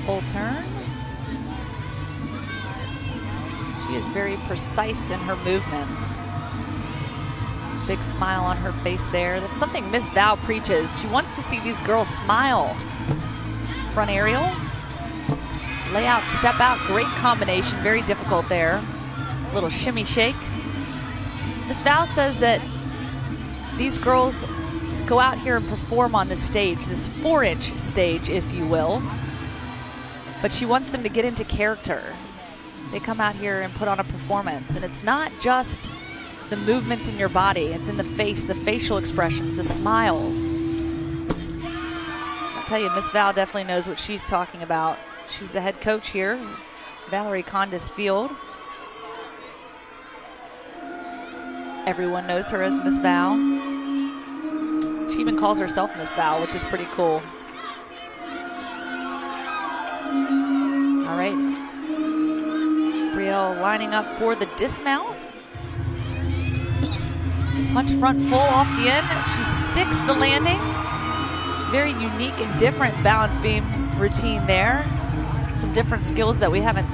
full turn. She is very precise in her movements. Big smile on her face there. That's something Miss Val preaches. She wants to see these girls smile. Front aerial. Lay out, step out, great combination, very difficult there. Little shimmy shake. Miss Val says that these girls go out here and perform on this stage, this 4-inch stage, if you will. But she wants them to get into character. They come out here and put on a performance, and it's not just the movements in your body, it's in the face, the facial expressions, the smiles. I'll tell you, Miss Val definitely knows what she's talking about. She's the head coach here, Valerie Condis Field. Everyone knows her as Miss Val. She even calls herself Miss Val, which is pretty cool. All right. Brielle lining up for the dismount. Punch front full off the end. She sticks the landing. Very unique and different balance beam routine there. Some different skills that we haven't seen.